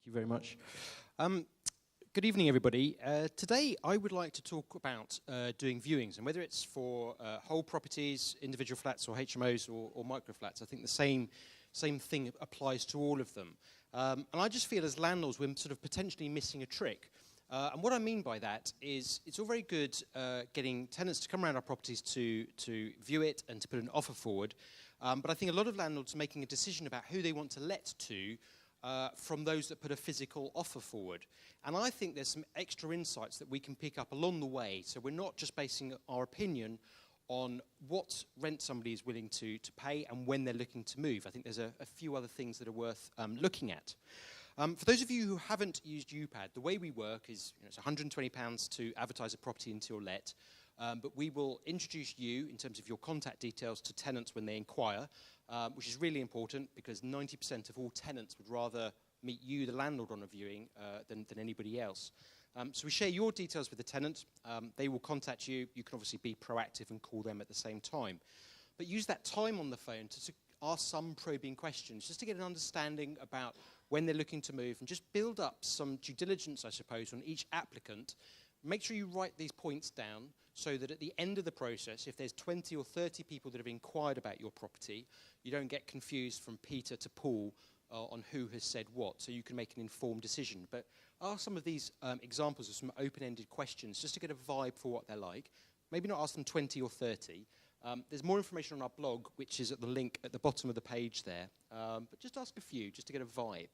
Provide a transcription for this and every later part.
Thank you very much. Good evening, everybody. Today, I would like to talk about doing viewings, and whether it's for whole properties, individual flats, or HMOs, or micro flats. I think the same thing applies to all of them. And I just feel, as landlords, we're sort of potentially missing a trick. And what I mean by that is, it's all very good getting tenants to come around our properties to view it and to put an offer forward. But I think a lot of landlords are making a decision about who they want to let to from those that put a physical offer forward. And I think there's some extra insights that we can pick up along the way, so we're not just basing our opinion on what rent somebody is willing to pay and when they're looking to move. I think there's a few other things that are worth looking at. For those of you who haven't used Upad, the way we work is it's £120 to advertise a property until let. But we will introduce you, in terms of your contact details, to tenants when they inquire, which is really important because 90% of all tenants would rather meet you, the landlord, on a viewing than anybody else. So we share your details with the tenant. They will contact you. You can obviously be proactive and call them at the same time. But use that time on the phone to ask some probing questions, just to get an understanding about when they're looking to move, and just build up some due diligence, I suppose, on each applicant. Make sure you write these points down so that at the end of the process, if there's 20 or 30 people that have inquired about your property, you don't get confused from Peter to Paul on who has said what, so you can make an informed decision. But ask some of these examples of some open-ended questions just to get a vibe for what they're like. Maybe not ask them 20 or 30. There's more information on our blog, which is at the link at the bottom of the page there. But just ask a few, just to get a vibe.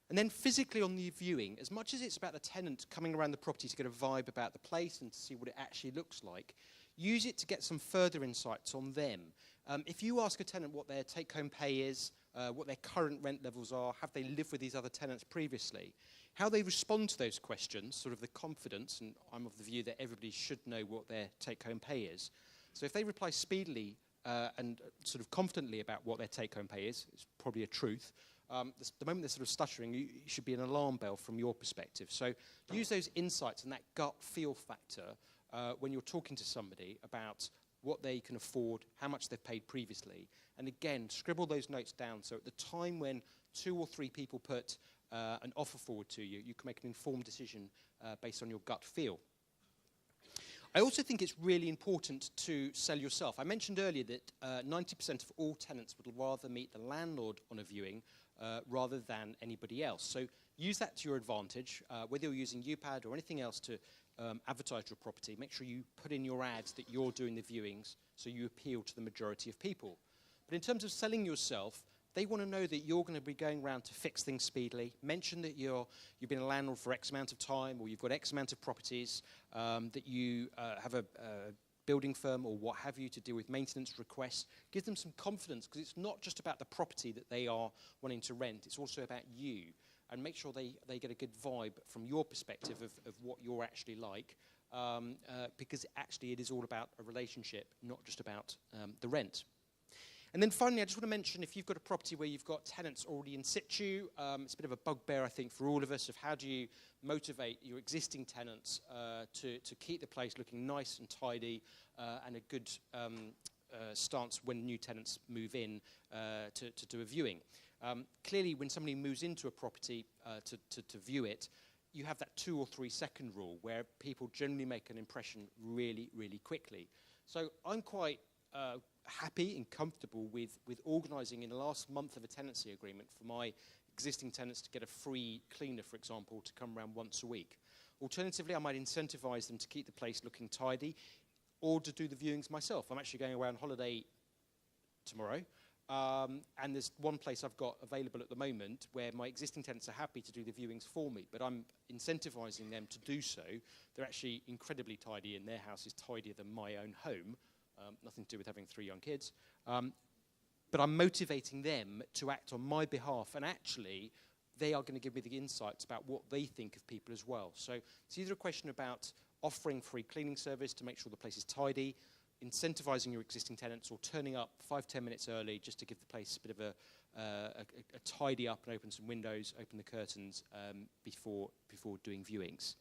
And then physically on the viewing, as much as it's about the tenant coming around the property to get a vibe about the place and to see what it actually looks like, use it to get some further insights on them. If you ask a tenant what their take-home pay is, what their current rent levels are, have they lived with these other tenants previously, how they respond to those questions, sort of the confidence, and I'm of the view that everybody should know what their take-home pay is. So if they reply speedily and sort of confidently about what their take-home pay is, it's probably a truth. The moment they're sort of stuttering, you should be an alarm bell from your perspective. So use those insights and that gut feel factor when you're talking to somebody about what they can afford, how much they've paid previously. And again, scribble those notes down so at the time when 2 or 3 people put an offer forward to you, you can make an informed decision based on your gut feel. I also think it's really important to sell yourself. I mentioned earlier that 90% of all tenants would rather meet the landlord on a viewing rather than anybody else. So use that to your advantage, whether you're using Upad or anything else to advertise your property. Make sure you put in your ads that you're doing the viewings so you appeal to the majority of people. But in terms of selling yourself, they want to know that you're going to be going around to fix things speedily. Mention that you've been a landlord for X amount of time, or you've got X amount of properties, that you have a building firm or what have you to deal with maintenance requests. Give them some confidence, because it's not just about the property that they are wanting to rent, it's also about you. And make sure they get a good vibe from your perspective of what you're actually like, because actually it is all about a relationship, not just about the rent. And then finally, I just want to mention, if you've got a property where you've got tenants already in situ, it's a bit of a bugbear, I think, for all of us, of how do you motivate your existing tenants to keep the place looking nice and tidy and a good stance when new tenants move in to do a viewing. Clearly, when somebody moves into a property to view it, you have that 2 or 3 second rule where people generally make an impression really, really quickly. So I'm quite happy and comfortable with organising in the last month of a tenancy agreement for my existing tenants to get a free cleaner, for example, to come around once a week. Alternatively, I might incentivise them to keep the place looking tidy or to do the viewings myself. I'm actually going away on holiday tomorrow, and there's one place I've got available at the moment where my existing tenants are happy to do the viewings for me, but I'm incentivising them to do so. They're actually incredibly tidy, and their house is tidier than my own home. Nothing to do with having 3 young kids. But I'm motivating them to act on my behalf, and actually they are going to give me the insights about what they think of people as well. So it's either a question about offering free cleaning service to make sure the place is tidy, incentivising your existing tenants, or turning up 5-10 minutes early just to give the place a bit of a tidy up and open some windows, open the curtains before doing viewings.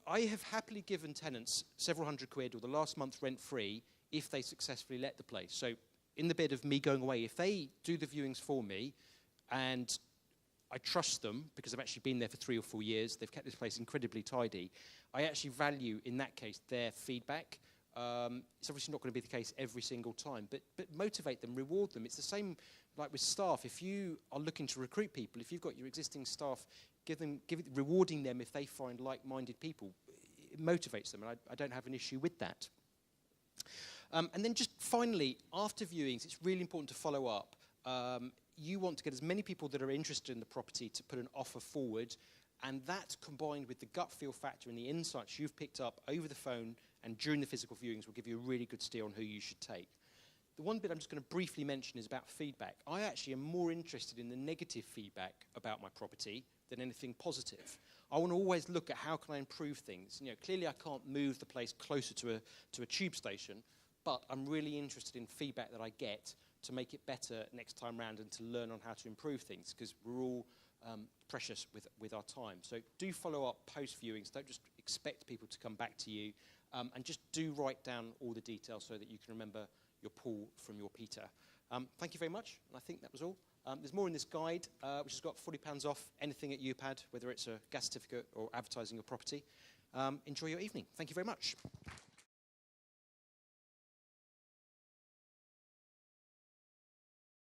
I have happily given tenants several £100 or the last month rent free if they successfully let the place. So in the bid of me going away, if they do the viewings for me and I trust them because I've actually been there for 3 or 4 years. They've kept this place incredibly tidy. I actually value, in that case, their feedback. It's obviously not going to be the case every single time, but motivate them, reward them. It's the same like with staff. If you are looking to recruit people, if you've got your existing staff, rewarding them if they find like-minded people, it motivates them, and I don't have an issue with that. And then just finally, after viewings, it's really important to follow up. You want to get as many people that are interested in the property to put an offer forward, and that combined with the gut feel factor and the insights you've picked up over the phone and during the physical viewings will give you a really good steer on who you should take. The one bit I'm just going to briefly mention is about feedback. I actually am more interested in the negative feedback about my property than anything positive. I want to always look at how can I improve things. You know, clearly I can't move the place closer to a tube station, but I'm really interested in feedback that I get to make it better next time round and to learn on how to improve things, because we're all precious with our time. So do follow up post-viewings. Don't just expect people to come back to you, and just do write down all the details so that you can remember your Paul from your Peter. Thank you very much, and I think that was all. There's more in this guide, which has got £40 off anything at Upad, whether it's a gas certificate or advertising your property. Enjoy your evening. Thank you very much.